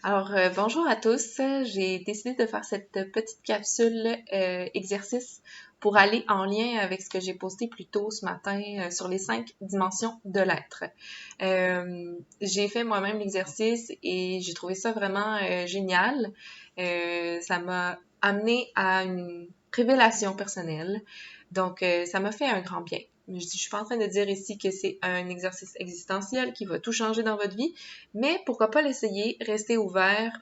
Bonjour à tous. J'ai décidé de faire cette petite capsule exercice pour aller en lien avec ce que j'ai posté plus tôt ce matin sur les 5 dimensions de l'être. J'ai fait moi-même l'exercice et j'ai trouvé ça vraiment génial. Ça m'a amené à une révélation personnelle. Ça m'a fait un grand bien. Je suis pas en train de dire ici que c'est un exercice existentiel qui va tout changer dans votre vie, mais pourquoi pas l'essayer, rester ouvert,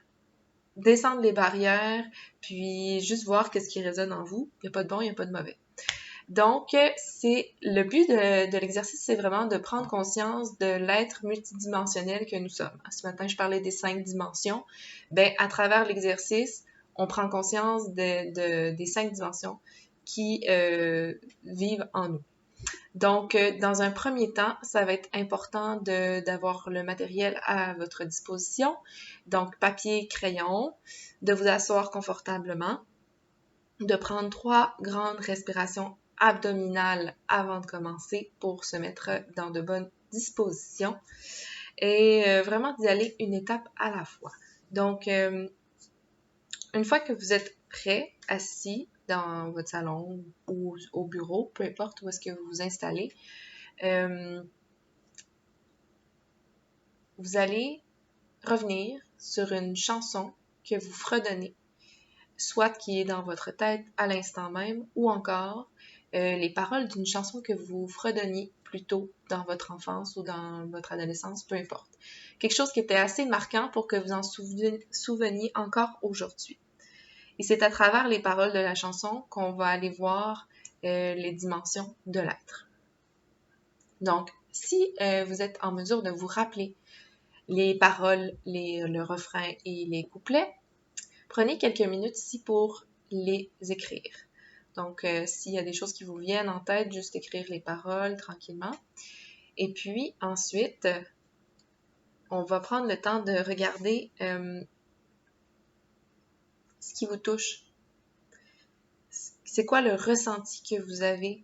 descendre les barrières, puis juste voir qu'est-ce qui résonne en vous. Il n'y a pas de bon, il n'y a pas de mauvais. C'est le but de l'exercice, c'est vraiment de prendre conscience de l'être multidimensionnel que nous sommes. Ce matin, je parlais des 5 dimensions. À travers l'exercice, on prend conscience des 5 dimensions qui vivent en nous. Dans un premier temps, ça va être important d'avoir le matériel à votre disposition. Donc, papier, crayon, de vous asseoir confortablement, de prendre 3 grandes respirations abdominales avant de commencer pour se mettre dans de bonnes dispositions et vraiment d'y aller une étape à la fois. Une fois que vous êtes prêt, assis dans votre salon ou au bureau, peu importe où est-ce que vous vous installez, vous allez revenir sur une chanson que vous fredonnez, soit qui est dans votre tête à l'instant même, ou encore les paroles d'une chanson que vous fredonniez plus tôt dans votre enfance ou dans votre adolescence, peu importe. Quelque chose qui était assez marquant pour que vous en souveniez encore aujourd'hui. Et c'est à travers les paroles de la chanson qu'on va aller voir les dimensions de l'être. Donc, si vous êtes en mesure de vous rappeler les paroles, le refrain et les couplets, prenez quelques minutes ici pour les écrire. Donc, s'il y a des choses qui vous viennent en tête, juste écrire les paroles tranquillement. Et puis, ensuite, on va prendre le temps de regarder ce qui vous touche. C'est quoi le ressenti que vous avez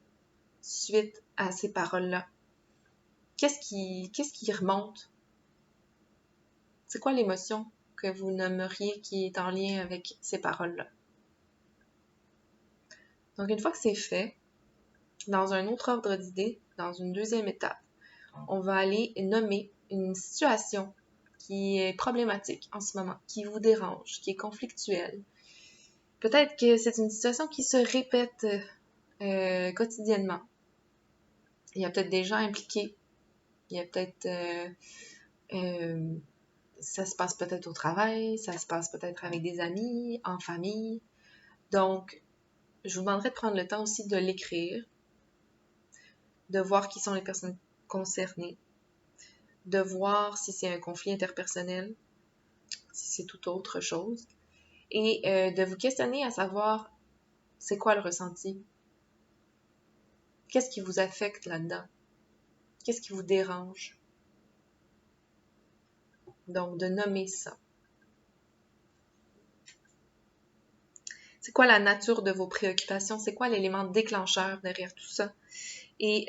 suite à ces paroles-là? Qu'est-ce qui remonte? C'est quoi l'émotion que vous nommeriez qui est en lien avec ces paroles-là? Donc, une fois que c'est fait, dans un autre ordre d'idées, dans une deuxième étape, on va aller nommer une situation qui est problématique en ce moment, qui vous dérange, qui est conflictuelle. Peut-être que c'est une situation qui se répète quotidiennement. Il y a peut-être des gens impliqués. Il y a peut-être... ça se passe peut-être au travail, ça se passe peut-être avec des amis, en famille. Donc, je vous demanderai de prendre le temps aussi de l'écrire, de voir qui sont les personnes concernées, de voir si c'est un conflit interpersonnel, si c'est tout autre chose, et de vous questionner à savoir c'est quoi le ressenti, qu'est-ce qui vous affecte là-dedans, qu'est-ce qui vous dérange. Donc, de nommer ça. C'est quoi la nature de vos préoccupations? C'est quoi l'élément déclencheur derrière tout ça? Et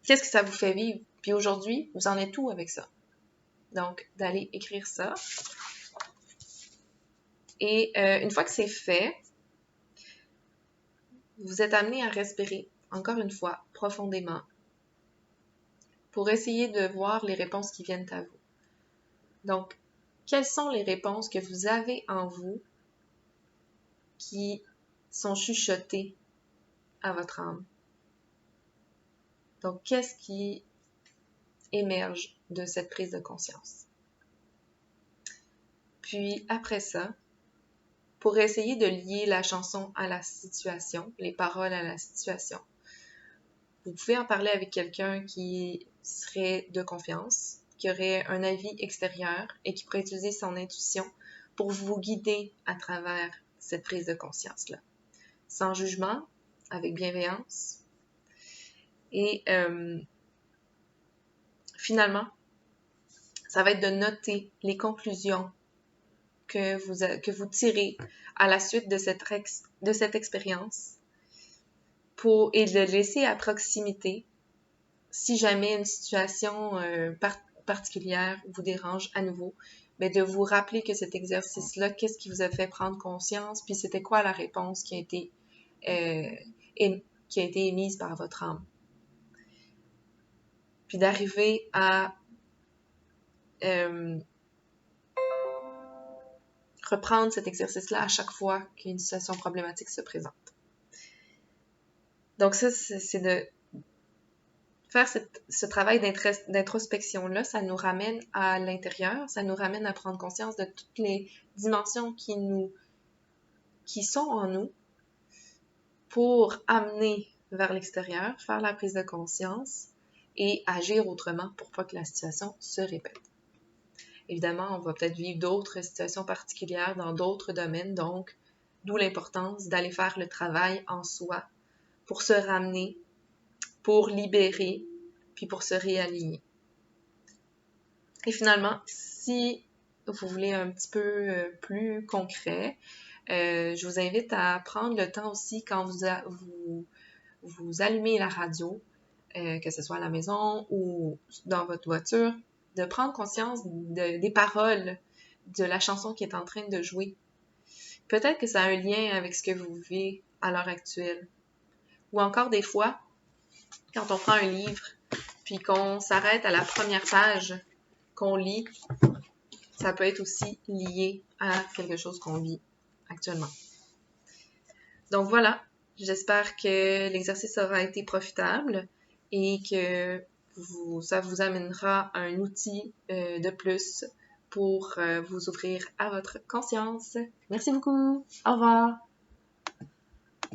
qu'est-ce que ça vous fait vivre? Puis aujourd'hui, vous en êtes où avec ça? Donc, d'aller écrire ça. Et une fois que c'est fait, vous êtes amené à respirer, encore une fois, profondément, pour essayer de voir les réponses qui viennent à vous. Donc, quelles sont les réponses que vous avez en vous qui sont chuchotées à votre âme? Donc, qu'est-ce qui émerge de cette prise de conscience? Puis, après ça, pour essayer de lier la chanson à la situation, les paroles à la situation, vous pouvez en parler avec quelqu'un qui serait de confiance, qui aurait un avis extérieur et qui pourrait utiliser son intuition pour vous guider à travers cette prise de conscience-là. Sans jugement, avec bienveillance. Et finalement, ça va être de noter les conclusions que vous tirez à la suite de cette expérience et de le laisser à proximité si jamais une situation particulière vous dérange à nouveau. mais de vous rappeler que cet exercice-là, qu'est-ce qui vous a fait prendre conscience, puis c'était quoi la réponse qui a été émise par votre âme. Puis d'arriver à reprendre cet exercice-là à chaque fois qu'une situation problématique se présente. Donc ça, c'est de faire ce travail d'introspection-là, ça nous ramène à l'intérieur, ça nous ramène à prendre conscience de toutes les dimensions qui sont en nous pour amener vers l'extérieur, faire la prise de conscience et agir autrement pour pas que la situation se répète. Évidemment, on va peut-être vivre d'autres situations particulières dans d'autres domaines, donc d'où l'importance d'aller faire le travail en soi pour se ramener, pour libérer, puis pour se réaligner. Et finalement, si vous voulez un petit peu plus concret, je vous invite à prendre le temps aussi quand vous allumez la radio, que ce soit à la maison ou dans votre voiture, de prendre conscience des paroles de la chanson qui est en train de jouer. Peut-être que ça a un lien avec ce que vous vivez à l'heure actuelle. Ou encore des fois, quand on prend un livre, puis qu'on s'arrête à la première page qu'on lit, ça peut être aussi lié à quelque chose qu'on vit actuellement. Donc voilà, j'espère que l'exercice aura été profitable et que ça vous amènera un outil de plus pour vous ouvrir à votre conscience. Merci beaucoup. Au revoir.